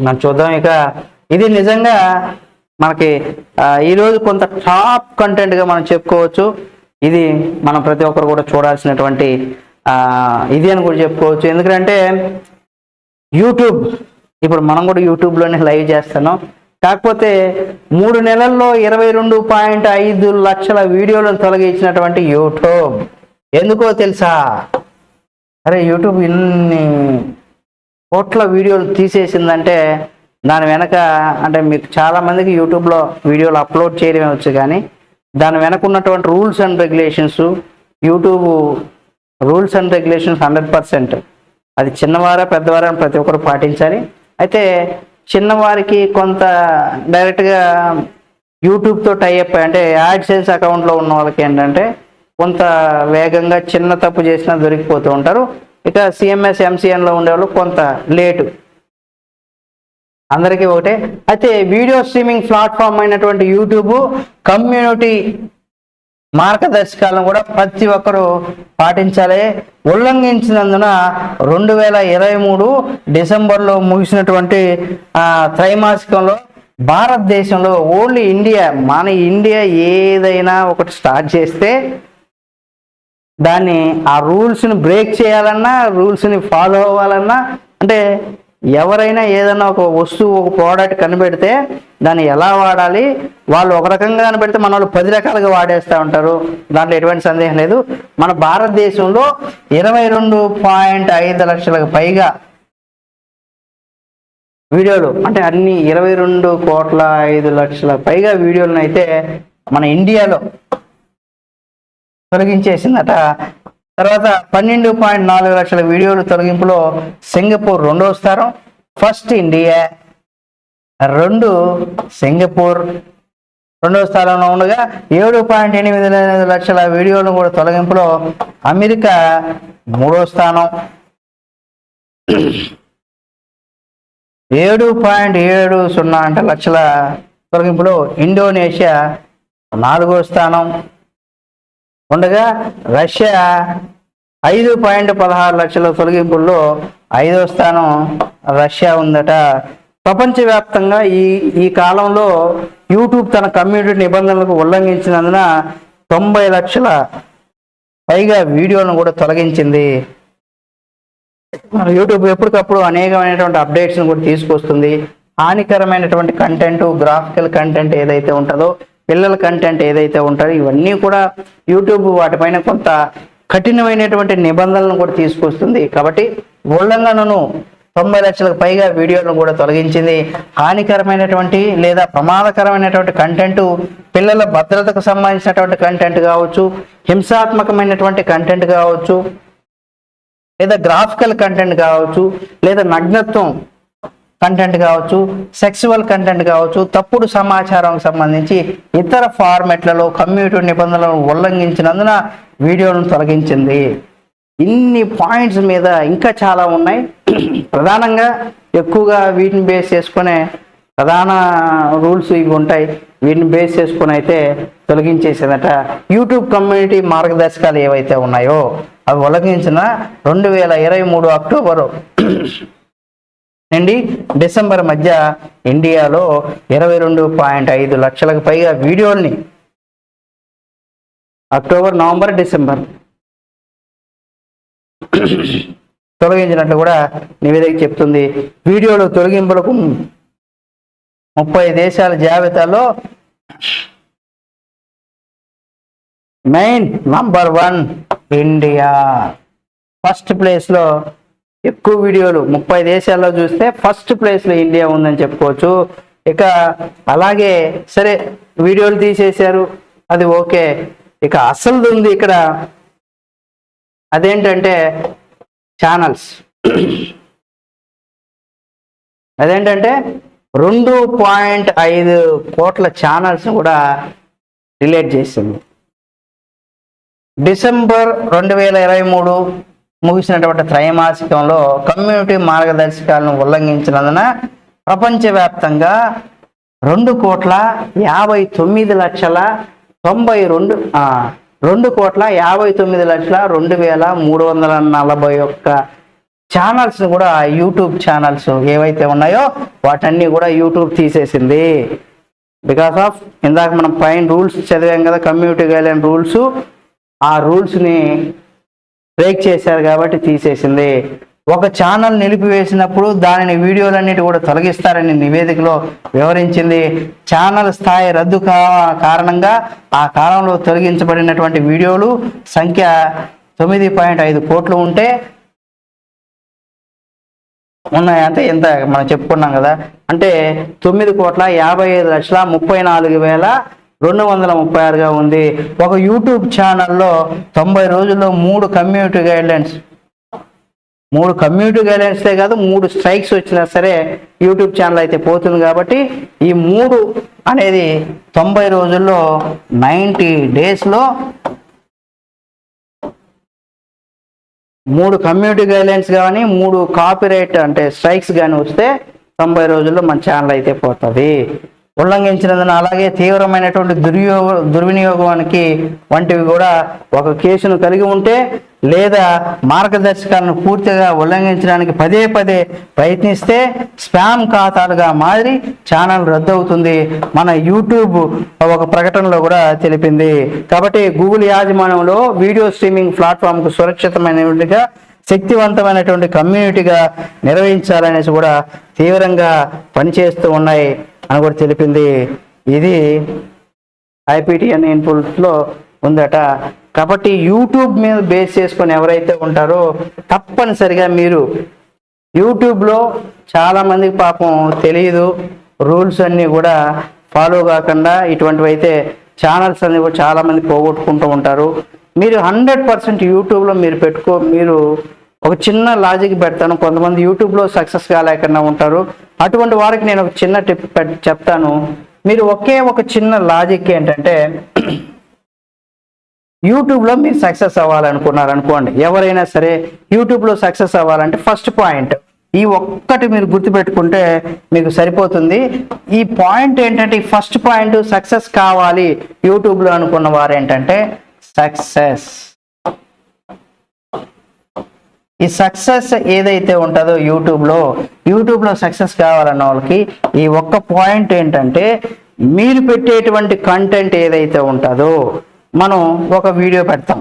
మనం చూద్దాం. ఇక ఇది నిజంగా మనకి ఈరోజు కొంత టాప్ కంటెంట్గా మనం చెప్పుకోవచ్చు. ఇది మనం ప్రతి ఒక్కరు కూడా చూడాల్సినటువంటి ఇది అని కూడా చెప్పుకోవచ్చు. ఎందుకంటే యూట్యూబ్, ఇప్పుడు మనం కూడా యూట్యూబ్లోనే లైవ్ చేస్తున్నాం. కాకపోతే 3 నెలల్లో 22.5 లక్షల వీడియోలను తొలగించినటువంటి యూట్యూబ్ ఎందుకో తెలుసా? అరే యూట్యూబ్ ఇన్ని కోట్ల వీడియోలు తీసేసిందంటే దాని వెనక అంటే మీకు చాలామందికి యూట్యూబ్లో వీడియోలు అప్లోడ్ చేయడమే వచ్చు, కానీ దాని వెనక ఉన్నటువంటి rules and regulations, YouTube rules and regulations 100% అది చిన్నవారా పెద్దవారా అని ప్రతి ఒక్కరు పాటించాలి. అయితే చిన్నవారికి కొంత డైరెక్ట్గా యూట్యూబ్తో టైఅప్ అంటే యాడ్సెన్స్ అకౌంట్లో ఉన్న వాళ్ళకి ఏంటంటే కొంత వేగంగా చిన్న తప్పు చేసినా దొరికిపోతూ ఉంటారు. ఇక సిఎంఎస్ ఎంసీఎన్లో ఉండేవాళ్ళు కొంత లేటు, అందరికీ ఒకటే. అయితే వీడియో స్ట్రీమింగ్ ప్లాట్ఫామ్ అయినటువంటి యూట్యూబ్ కమ్యూనిటీ మార్గదర్శకాలను కూడా ప్రతి ఒక్కరూ పాటించాలి. ఉల్లంఘించినందున 2023 డిసెంబర్లో ముగిసినటువంటి త్రైమాసికంలో భారతదేశంలో ఓన్లీ ఇండియా, మన ఇండియా ఏదైనా ఒకటి స్టార్ట్ చేస్తే దాన్ని ఆ రూల్స్ని బ్రేక్ చేయాలన్నా, రూల్స్ని ఫాలో అవ్వాలన్నా, అంటే ఎవరైనా ఏదైనా ఒక వస్తువు ఒక ప్రోడక్ట్ కనిపెడితే దాన్ని ఎలా వాడాలి, వాళ్ళు ఒక రకంగా కనిపెడితే మన వాళ్ళు 10 రకాలుగా వాడేస్తూ ఉంటారు. దాంట్లో ఎటువంటి సందేహం లేదు. మన భారతదేశంలో 22.5 లక్షలకు పైగా వీడియోలు, అంటే అన్ని 22.5 కోట్ల పైగా వీడియోలను అయితే మన ఇండియాలో తొలగించేసిందట. తర్వాత 12.4 లక్షల వీడియోలు తొలగింపులో సింగపూర్ 2వ స్థానం, ఫస్ట్ ఇండియా, 2 సింగపూర్ 2వ స్థానంలో ఉండగా 7.8 లక్షల వీడియోలను కూడా తొలగింపులో అమెరికా 3వ స్థానం, 7.70 లక్షల తొలగింపులో ఇండోనేషియా 4వ స్థానం ఉండగా రష్యా 5.16 లక్షల తొలగింపుల్లో 5వ స్థానం రష్యా ఉందట. ప్రపంచవ్యాప్తంగా ఈ కాలంలో యూట్యూబ్ తన కమ్యూనిటీ నిబంధనలకు ఉల్లంఘించినందున 90 లక్షల పైగా వీడియోలను కూడా తొలగించింది. యూట్యూబ్ ఎప్పటికప్పుడు అనేకమైనటువంటి అప్డేట్స్ని కూడా తీసుకొస్తుంది. హానికరమైనటువంటి కంటెంట్, గ్రాఫికల్ కంటెంట్ ఏదైతే ఉంటుందో, పిల్లల కంటెంట్ ఏదైతే ఉంటారో ఇవన్నీ కూడా యూట్యూబ్ వాటిపైన కొంత కఠినమైనటువంటి నిబంధనలను కూడా తీసుకొస్తుంది. కాబట్టి ఉల్లంఘనను 90 లక్షలకు పైగా వీడియోలను కూడా తొలగించింది. హానికరమైనటువంటి లేదా ప్రమాదకరమైనటువంటి కంటెంట్, పిల్లల భద్రతకు సంబంధించినటువంటి కంటెంట్ కావచ్చు, హింసాత్మకమైనటువంటి కంటెంట్ కావచ్చు, లేదా గ్రాఫికల్ కంటెంట్ కావచ్చు, లేదా నగ్నత్వం కంటెంట్ కావచ్చు, సెక్సువల్ కంటెంట్ కావచ్చు, తప్పుడు సమాచారంకి సంబంధించి ఇతర ఫార్మెట్లలో కమ్యూనిటీ నిబంధనలను ఉల్లంఘించినందున వీడియోలను తొలగించింది. ఇన్ని పాయింట్స్ మీద ఇంకా చాలా ఉన్నాయి. ప్రధానంగా ఎక్కువగా వీటిని బేస్ చేసుకునే ప్రధాన రూల్స్ ఇవి ఉంటాయి. వీటిని బేస్ చేసుకుని అయితే తొలగించేసేదట. యూట్యూబ్ కమ్యూనిటీ మార్గదర్శకాలు ఏవైతే ఉన్నాయో అవి ఉల్లంఘించిన 2023 అక్టోబరు నుండి డిసెంబర్ మధ్య ఇండియాలో 22.5 లక్షలకు పైగా వీడియోల్ని అక్టోబర్, నవంబర్, డిసెంబర్ తొలగించినట్లు కూడా నివేదిక చెప్తుంది. వీడియోలు తొలగింపులకు 30 దేశాల జాబితాలో మెయిన్ నంబర్ 1 ఇండియా. ఫస్ట్ ప్లేస్లో ఎక్కువ వీడియోలు 30 దేశాల్లో చూస్తే ఫస్ట్ ప్లేస్లో ఇండియా ఉందని చెప్పుకోవచ్చు. ఇక అలాగే సరే వీడియోలు తీసేశారు, అది ఓకే. ఇక అసలు ఉంది ఇక్కడ, అదేంటంటే ఛానల్స్. అదేంటంటే 2.5 కోట్ల ఛానల్స్ కూడా డిలీట్ చేసింది. డిసెంబర్ 2023 ముగిసినటువంటి త్రైమాసికంలో కమ్యూనిటీ మార్గదర్శకాలను ఉల్లంఘించినందున ప్రపంచవ్యాప్తంగా 2,59,92,2,341 ఛానల్స్ కూడా, యూట్యూబ్ ఛానల్స్ ఏవైతే ఉన్నాయో వాటన్నీ కూడా యూట్యూబ్ తీసేసింది. బికాస్ ఆఫ్ ఇందాక మనం పైన రూల్స్ చదివాం కదా, కమ్యూనిటీ గైడ్లైన్ రూల్స్, ఆ రూల్స్ని బ్రేక్ చేశారు కాబట్టి తీసేసింది. ఒక ఛానల్ నిలిపివేసినప్పుడు దానిని వీడియోలన్నిటి కూడా తొలగిస్తారని నివేదికలో వివరించింది. ఛానల్ స్థాయి రద్దు కారణంగా ఆ కాలంలో తొలగించబడినటువంటి వీడియోలు సంఖ్య 9.5 కోట్లు ఉంటే ఉన్నాయి. అంటే ఎంత మనం చెప్పుకున్నాం కదా, అంటే 9,55,34,236 ఉంది. ఒక యూట్యూబ్ ఛానల్లో 90 రోజుల్లో 3 కమ్యూనిటీ గైడ్లైన్సే కాదు 3 స్ట్రైక్స్ వచ్చినా సరే యూట్యూబ్ ఛానల్ అయితే పోతుంది. కాబట్టి ఈ 3 అనేది 90 రోజుల్లో 90 డేస్లో 3 కమ్యూనిటీ గైడ్లైన్స్ కానీ 3 కాపీరైట్ అంటే స్ట్రైక్స్ కానీ వస్తే 90 రోజుల్లో మన ఛానల్ అయితే పోతుంది. ఉల్లంఘించినందున అలాగే తీవ్రమైనటువంటి దుర్వినియోగానికి వంటివి కూడా ఒక కేసును కలిగి ఉంటే లేదా మార్గదర్శకాలను పూర్తిగా ఉల్లంఘించడానికి పదే ప్రయత్నిస్తే స్పామ్ ఖాతాలుగా మారి ఛానల్ రద్దు అవుతుంది. మన యూట్యూబ్ ఒక ప్రకటనలో కూడా తెలిపింది. కాబట్టి గూగుల్ యాజమాన్యంలో వీడియో స్ట్రీమింగ్ ప్లాట్ఫామ్కు సురక్షితమైనటువంటిగా శక్తివంతమైనటువంటి కమ్యూనిటీగా నిర్వహించాలనేసి కూడా తీవ్రంగా పనిచేస్తూ ఉన్నాయి అని కూడా తెలిపింది. ఇది IPTN ఇన్పుట్లో ఉందట. కాబట్టి యూట్యూబ్ మీద బేస్ చేసుకొని ఎవరైతే ఉంటారో తప్పనిసరిగా మీరు యూట్యూబ్లో చాలామందికి పాపం తెలియదు, రూల్స్ అన్నీ కూడా ఫాలో కాకుండా ఇటువంటివి అయితే ఛానల్స్ అన్ని కూడా చాలామంది పోగొట్టుకుంటూ ఉంటారు. మీరు 100% యూట్యూబ్లో మీరు ఒక చిన్న లాజిక్ పెడతాను. కొంతమంది యూట్యూబ్లో సక్సెస్ కాలేకుండా ఉంటారు. అటువంటి వారికి నేను ఒక చిన్న టిప్ చెప్తాను. మీరు ఒక చిన్న లాజిక్ ఏంటంటే, యూట్యూబ్లో మీరు సక్సెస్ అవ్వాలనుకున్నారు అనుకోండి, ఎవరైనా సరే యూట్యూబ్లో సక్సెస్ అవ్వాలంటే ఫస్ట్ పాయింట్ ఈ ఒక్కటి మీరు గుర్తుపెట్టుకుంటే మీకు సరిపోతుంది. ఈ పాయింట్ ఏంటంటే, ఈ ఫస్ట్ పాయింట్ సక్సెస్ కావాలి యూట్యూబ్లో అనుకున్న వారు ఏంటంటే ఈ సక్సెస్ ఏదైతే ఉంటుందో యూట్యూబ్లో సక్సెస్ కావాలన్న వాళ్ళకి ఈ ఒక్క పాయింట్ ఏంటంటే, మీరు పెట్టేటువంటి కంటెంట్ ఏదైతే ఉంటుందో, మనం ఒక వీడియో పెడతాం,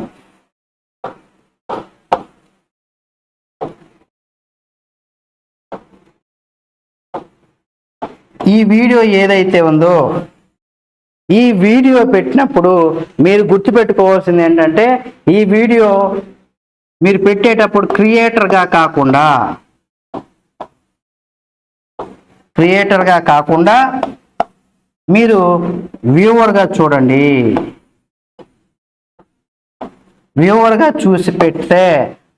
ఈ వీడియో ఏదైతే ఉందో ఈ వీడియో పెట్టినప్పుడు మీరు గుర్తుపెట్టుకోవాల్సింది ఏంటంటే, ఈ వీడియో మీరు పెట్టేటప్పుడు క్రియేటర్గా కాకుండా మీరు వ్యూవర్గా చూడండి. వ్యూవర్గా చూసి పెడితే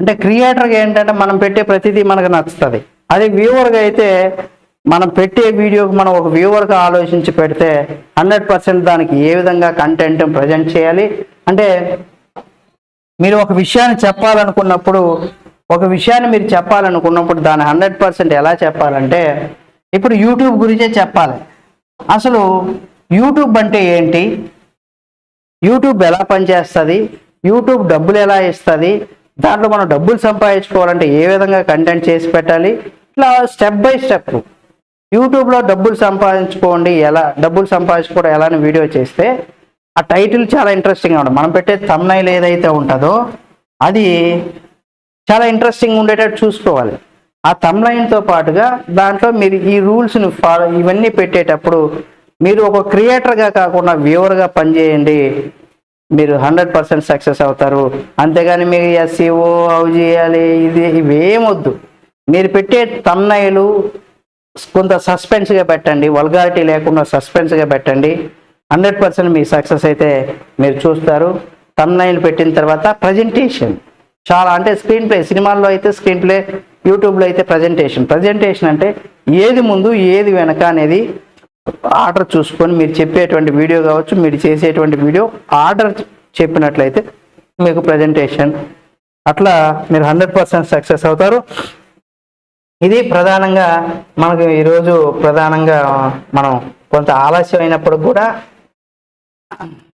అంటే క్రియేటర్గా ఏంటంటే మనం పెట్టే ప్రతిదీ మనకు నచ్చుతుంది. అదే వ్యూవర్గా అయితే మనం పెట్టే వీడియోకి మనం ఒక వ్యూవర్గా ఆలోచించి పెడితే 100% దానికి ఏ విధంగా కంటెంట్ ప్రజెంట్ చేయాలి అంటే, మీరు ఒక విషయాన్ని చెప్పాలనుకున్నప్పుడు దాన్ని 100% ఎలా చెప్పాలంటే, ఇప్పుడు యూట్యూబ్ గురించే చెప్పాలి. అసలు యూట్యూబ్ అంటే ఏంటి, యూట్యూబ్ ఎలా పనిచేస్తుంది, యూట్యూబ్ డబ్బులు ఎలా ఇస్తుంది, దాంట్లో మనం డబ్బులు సంపాదించుకోవాలంటే ఏ విధంగా కంటెంట్ చేసి పెట్టాలి, ఇట్లా స్టెప్ బై స్టెప్ యూట్యూబ్లో డబ్బులు సంపాదించుకోవడం ఎలా అని వీడియో చేస్తే ఆ టైటిల్ చాలా ఇంట్రెస్టింగ్గా ఉంటుంది. మనం పెట్టే థంబ్నైల్ ఏదైతే ఉంటుందో అది చాలా ఇంట్రెస్టింగ్ ఉండేటట్టు చూసుకోవాలి. ఆ థంబ్నైల్తో పాటుగా దాంట్లో మీరు ఈ రూల్స్ని ఇవన్నీ పెట్టేటప్పుడు మీరు ఒక క్రియేటర్గా కాకుండా వ్యూవర్గా పనిచేయండి, మీరు 100% సక్సెస్ అవుతారు. అంతేగాని మీరు SEO అవి చేయాలి ఇవేమొద్దు. మీరు పెట్టే థంబ్నైల్ కొంత సస్పెన్స్గా పెట్టండి, వల్గారిటీ లేకుండా సస్పెన్స్గా పెట్టండి. 100% మీ సక్సెస్ అయితే మీరు చూస్తారు. థంబ్నైల్ పెట్టిన తర్వాత ప్రజెంటేషన్ చాలా, అంటే స్క్రీన్ ప్లే, సినిమాల్లో అయితే స్క్రీన్ ప్లే, యూట్యూబ్లో అయితే ప్రజెంటేషన్ అంటే ఏది ముందు ఏది వెనక అనేది ఆర్డర్ చూసుకొని మీరు చెప్పేటువంటి వీడియో కావచ్చు, మీరు చేసేటువంటి వీడియో ఆర్డర్ చెప్పినట్లయితే మీకు ప్రజెంటేషన్, అట్లా మీరు 100% సక్సెస్ అవుతారు. ఇది ప్రధానంగా మనకు ఈరోజు మనం కొంత ఆలస్యం అయినప్పుడు కూడా